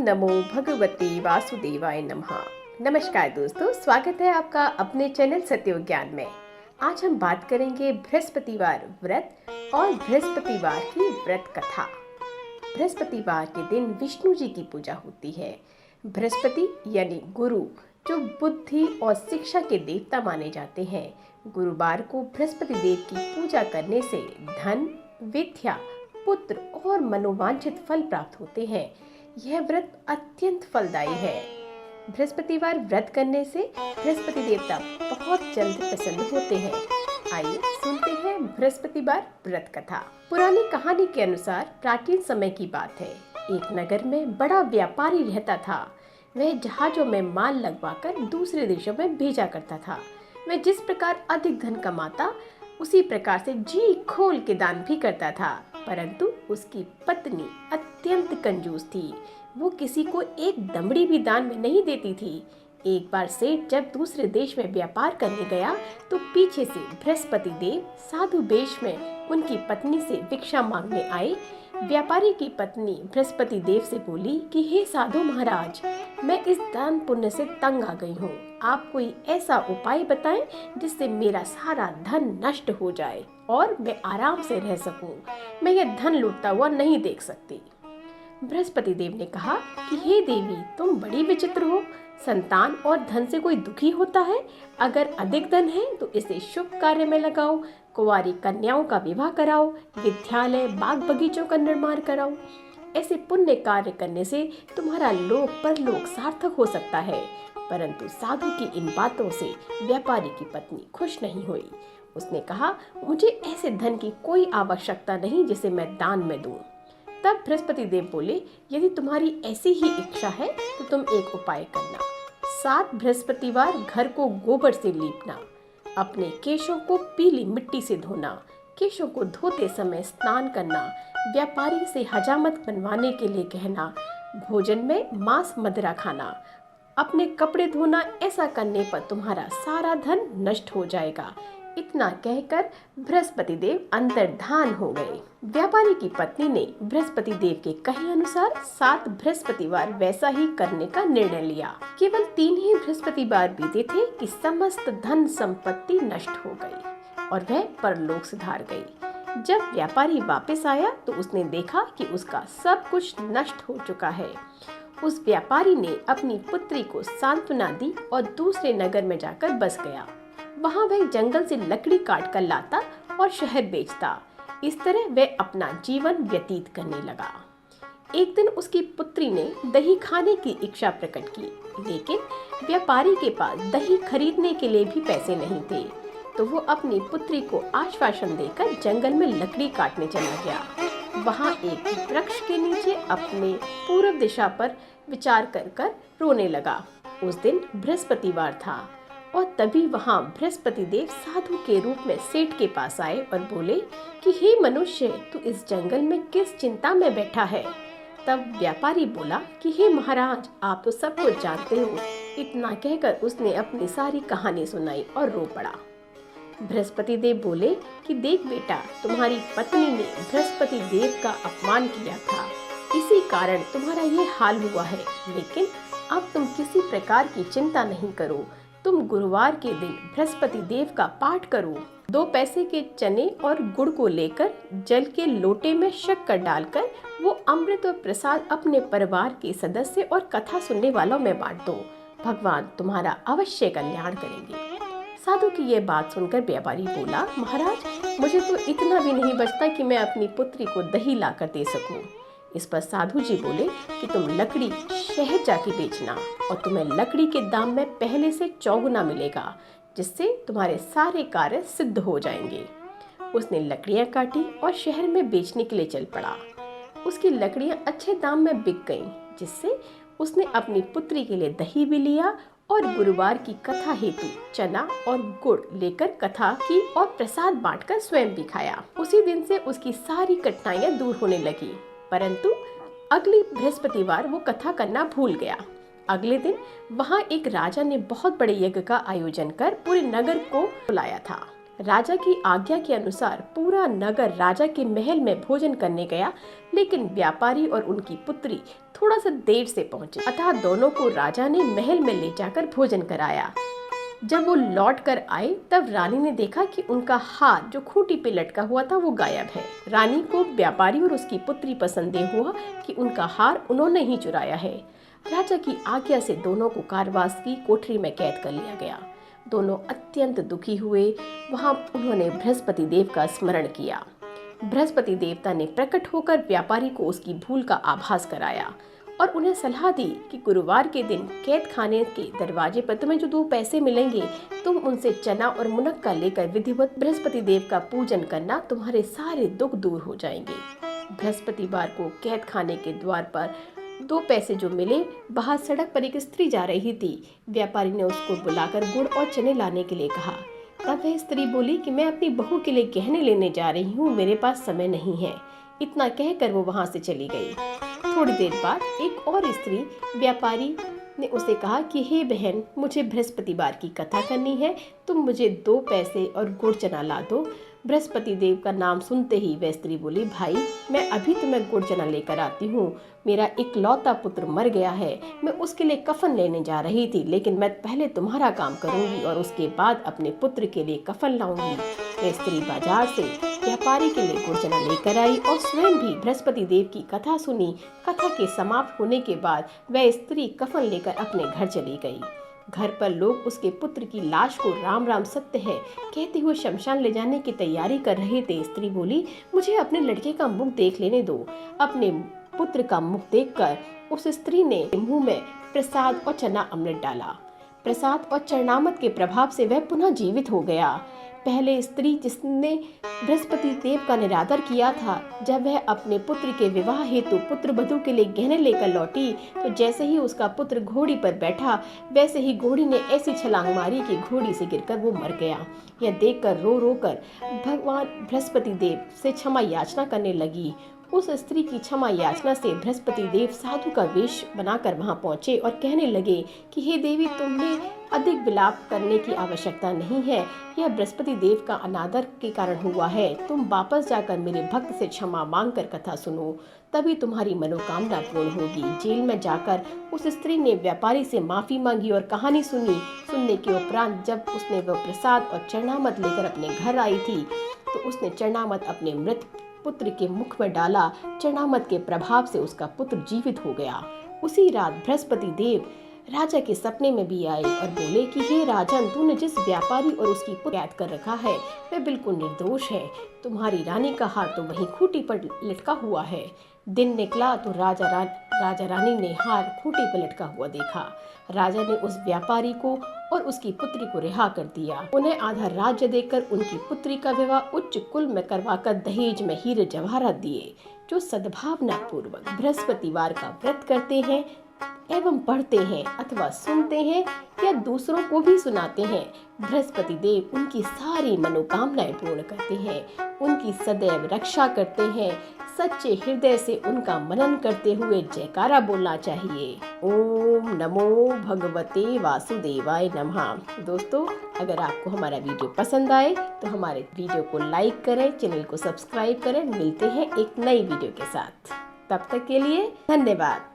नमो भगवते वासुदेवाय नमः। नमस्कार दोस्तों, स्वागत है आपका अपने चैनल सत्यज्ञान में। आज हम बात करेंगे बृहस्पतिवार व्रत और बृहस्पतिवार की व्रत कथा। बृहस्पतिवार के दिन विष्णु जी की पूजा होती है। बृहस्पति यानी गुरु, जो बुद्धि और शिक्षा के देवता माने जाते हैं। गुरुवार को बृहस्पति देव की पूजा करने से धन, विद्या, पुत्र और मनोवांछित फल प्राप्त होते हैं। यह व्रत अत्यंत फलदायी है। बृहस्पतिवार व्रत करने से बृहस्पति देवता बहुत जल्द प्रसन्न होते हैं। आइए सुनते हैं बृहस्पतिवार व्रत कथा। पुरानी कहानी के अनुसार प्राचीन समय की बात है। एक नगर में बड़ा व्यापारी रहता था। वह जहाजों में माल लगवाकर दूसरे देशों में भेजा करता था। वह जिस प्रकार अधिक धन कमाता, उसी प्रकार से जी खोल के दान भी करता था। परंतु उसकी पत्नी अत्यंत कंजूस थी। वो किसी को एक दमड़ी भी दान में नहीं देती थी। एक बार सेठ जब दूसरे देश में व्यापार करने गया तो पीछे से बृहस्पति देव साधु वेश में उनकी पत्नी से भिक्षा मांगने आए। व्यापारी की पत्नी बृहस्पति देव से बोली कि हे साधु महाराज, मैं इस दान पुण्य से तंग आ गई हूँ। आप कोई ऐसा उपाय बताएं जिससे मेरा सारा धन नष्ट हो जाए और मैं आराम से रह सकूं। मैं यह धन लूटता हुआ नहीं देख सकती। बृहस्पति देव ने कहा कि हे देवी, तुम बड़ी विचित्र हो। संतान और धन से कोई दुखी होता है? अगर अधिक धन है तो इसे शुभ कार्य में लगाओ। कुंवारी कन्याओं का विवाह कराओ, विद्यालय, बाग बगीचों का निर्माण कराओ। ऐसे पुण्य कार्य करने से तुम्हारा लोक परलोक सार्थक हो सकता है। परंतु साधु की इन बातों से व्यापारी की पत्नी खुश नहीं हुई। उसने कहा, मुझे ऐसे धन की कोई आवश्यकता नहीं जिसे मैं दान में दूं। तब बृहस्पति देव बोले, यदि तुम्हारी ऐसी ही इच्छा है तो तुम एक उपाय करना। 7 बृहस्पतिवार घर को गोबर से लीपना, अपने केशों को पीली मिट्टी से धोना, केशों को धोते समय स्नान करना, व्यापारी से हजामत बनवाने के लिए कहना, भोजन में मांस मदिरा खाना, अपने कपड़े धोना। ऐसा करने पर तुम्हारा सारा धन नष्ट हो जाएगा। इतना कहकर बृहस्पति देव अंतर्धान हो गए। व्यापारी की पत्नी ने बृहस्पति देव के कहे अनुसार 7 बृहस्पतिवार वैसा ही करने का निर्णय लिया। केवल 3 ही बृहस्पतिवार बीते थे कि समस्त धन संपत्ति नष्ट हो गई और वह परलोक सिधार गई। जब व्यापारी वापस आया तो उसने देखा कि उसका सब कुछ नष्ट हो चुका है। उस व्यापारी ने अपनी पुत्री को सांत्वना दी और दूसरे नगर में जाकर बस गया। वहाँ वह जंगल से लकड़ी काट कर लाता और शहर बेचता। इस तरह वह अपना जीवन व्यतीत करने लगा। एक दिन उसकी पुत्री ने दही खाने की इच्छा प्रकट की, लेकिन व्यापारी के पास दही खरीदने के लिए भी पैसे नहीं थे। तो वो अपनी पुत्री को आश्वासन देकर जंगल में लकड़ी काटने चला गया। वहाँ एक वृक्ष के नीचे अपने पूर्व दिशा पर विचार कर रोने लगा। उस दिन बृहस्पतिवार था और तभी वहाँ बृहस्पति देव साधु के रूप में सेठ के पास आए और बोले कि हे मनुष्य, तू इस जंगल में किस चिंता में बैठा है? तब व्यापारी बोला कि हे महाराज, आप तो सब कुछ जानते हो। इतना कहकर उसने अपनी सारी कहानी सुनाई और रो पड़ा। बृहस्पति देव बोले कि देख बेटा, तुम्हारी पत्नी ने बृहस्पति देव का अपमान किया था, इसी कारण तुम्हारा ये हाल हुआ है। लेकिन अब तुम किसी प्रकार की चिंता नहीं करो। तुम गुरुवार के दिन बृहस्पति देव का पाठ करो। 2 पैसे के चने और गुड़ को लेकर जल के लोटे में शक्कर डालकर वो अमृत और प्रसाद अपने परिवार के सदस्य और कथा सुनने वालों में बांट दो। भगवान तुम्हारा अवश्य कल्याण करेंगे। साधु की ये बात सुनकर व्यापारी बोला, महाराज, मुझे तो इतना भी नहीं बचता कि मैं अपनी पुत्री को दही लाकर दे सकूं। इस पर साधु जी बोले कि तुम लकड़ी शहर जाके बेचना और तुम्हें लकड़ी के दाम में पहले से 4 गुना मिलेगा, जिससे तुम्हारे सारे कार्य सिद्ध हो जाएंगे। उसने लकड़ियां काटी और शहर में बेचने के लिए चल पड़ा। उसकी लकड़ियां अच्छे दाम में बिक गईं, जिससे उसने अपनी पुत्री के लिए दही भी लिया और गुरुवार की कथा हेतु चना और गुड़ लेकर कथा की और प्रसाद बांटकर स्वयं भी खाया। उसी दिन से उसकी सारी कठिनाइयां दूर होने लगी। परंतु अगली बृहस्पतिवार वो कथा करना भूल गया। अगले दिन वहाँ एक राजा ने बहुत बड़े यज्ञ का आयोजन कर पूरे नगर को बुलाया था। राजा की आज्ञा के अनुसार पूरा नगर राजा के महल में भोजन करने गया, लेकिन व्यापारी और उनकी पुत्री थोड़ा सा देर से पहुंचे, अतः दोनों को राजा ने महल में ले जाकर भोजन कराया। जब वो लौट कर आए तब रानी ने देखा कि उनका हार जो खूंटी पे लटका हुआ था वो गायब है। रानी को व्यापारी और उसकी पुत्री पर संदेह हुआ कि उनका हार उन्होंने ही चुराया है। राजा की आज्ञा से दोनों को कारावास की कोठरी में कैद कर लिया गया। दोनों अत्यंत दुखी हुए। वहां उन्होंने बृहस्पति देव का स्मरण किया। बृहस्पति देवता ने प्रकट होकर व्यापारी को उसकी भूल का आभास कराया और उन्हें सलाह दी कि गुरुवार के दिन कैद खाने के दरवाजे पर तुम्हें जो 2 पैसे मिलेंगे, तुम उनसे चना और मुनक्का लेकर विधिवत बृहस्पति देव का पूजन करना, तुम्हारे सारे दुख दूर हो जाएंगे। बृहस्पतिवार को कैद खाने के द्वार पर 2 पैसे जो मिले, बाहर सड़क पर एक स्त्री जा रही थी। व्यापारी ने उसको बुलाकर गुड़ और चने लाने के लिए कहा। तब वह स्त्री बोली कि मैं अपनी बहू के लिए गहने लेने जा रही हूँ, मेरे पास समय नहीं है। इतना कहकर वो वहां से चली गई। थोड़ी देर बाद एक और स्त्री व्यापारी ने उसे कहा कि हे बहन, मुझे बृहस्पतिवार की कथा करनी है, तुम मुझे 2 पैसे और गुड़ चना ला दो। बृहस्पति देव का नाम सुनते ही वह स्त्री बोली, भाई मैं अभी तुम्हें गुड़ चना लेकर आती हूँ। मेरा इकलौता पुत्र मर गया है, मैं उसके लिए कफन लेने जा रही थी, लेकिन मैं पहले तुम्हारा काम करूंगी और उसके बाद अपने पुत्र के लिए कफन लाऊंगी। वह स्त्री बाजार से व्यापारी के लिए गुड़ चना लेकर आई और स्वयं भी बृहस्पति देव की कथा सुनी। कथा के समाप्त होने के बाद वह स्त्री कफन लेकर अपने घर चली गई। घर पर लोग उसके पुत्र की लाश को राम राम सत्य है कहते हुए शमशान ले जाने की तैयारी कर रहे थे। स्त्री बोली, मुझे अपने लड़के का मुख देख लेने दो। अपने पुत्र का मुख देखकर उस स्त्री ने मुंह में प्रसाद और चना अमृत डाला। प्रसाद और चरणामृत के प्रभाव से वह पुनः जीवित हो गया। पहले स्त्री जिसने बृहस्पति देव का निरादर किया था, जब वह अपने पुत्र के विवाह हेतु पुत्र वधू के लिए गहने लेकर लौटी, तो जैसे ही उसका पुत्र घोड़ी पर बैठा, वैसे ही घोड़ी ने ऐसी छलांग मारी कि घोड़ी से गिरकर वो मर गया। यह देखकर रो रो कर भगवान बृहस्पति देव से क्षमा याचना करने लगी। उस स्त्री की क्षमा याचना से बृहस्पति देव साधु का वेश बनाकर वहां पहुंचे और कहने लगे कि हे देवी, तुम्हें अधिक विलाप करने की आवश्यकता नहीं है, यह बृहस्पति देव का अनादर के कारण हुआ है। तुम वापस जाकर मेरे भक्त से क्षमा मांगकर कथा सुनो, तभी तुम्हारी मनोकामना पूर्ण होगी। जेल में जाकर उस स्त्री ने व्यापारी से माफी मांगी और कहानी सुनी। सुनने के उपरांत जब उसने वह प्रसाद और चरणामृत लेकर अपने घर आई थी, तो उसने चरणामृत अपने मृत पुत्र के मुख में डाला। चरणामृत के प्रभाव से उसका पुत्र जीवित हो गया। उसी रात बृहस्पति देव राजा के सपने में भी आए और बोले कि हे राजन, तूने जिस व्यापारी और उसकी कैद कर रखा है वह बिल्कुल निर्दोष है। तुम्हारी रानी का हार तो वहीं खूंटी पर लटका हुआ है। दिन निकला तो राजा रानी ने हार खूंटी पर लटका हुआ देखा। राजा ने उस व्यापारी को और उसकी पुत्री को रिहा कर दिया। उन्हें आधा राज्य देकर उनकी पुत्री का विवाह उच्च कुल में करवाकर दहेज में हीरे जवाहरात दिए। जो सद्भावना पूर्वक बृहस्पतिवार का व्रत करते हैं एवं पढ़ते हैं अथवा सुनते हैं या दूसरों को भी सुनाते हैं, बृहस्पति देव उनकी सारी मनोकामनाएं पूर्ण करते हैं, उनकी सदैव रक्षा करते हैं। सच्चे हृदय से उनका मनन करते हुए जयकारा बोलना चाहिए। ओम नमो भगवते वासुदेवाय नमः। दोस्तों, अगर आपको हमारा वीडियो पसंद आए तो हमारे वीडियो को लाइक करें, चैनल को सब्सक्राइब करें। मिलते हैं एक नई वीडियो के साथ। तब तक के लिए धन्यवाद।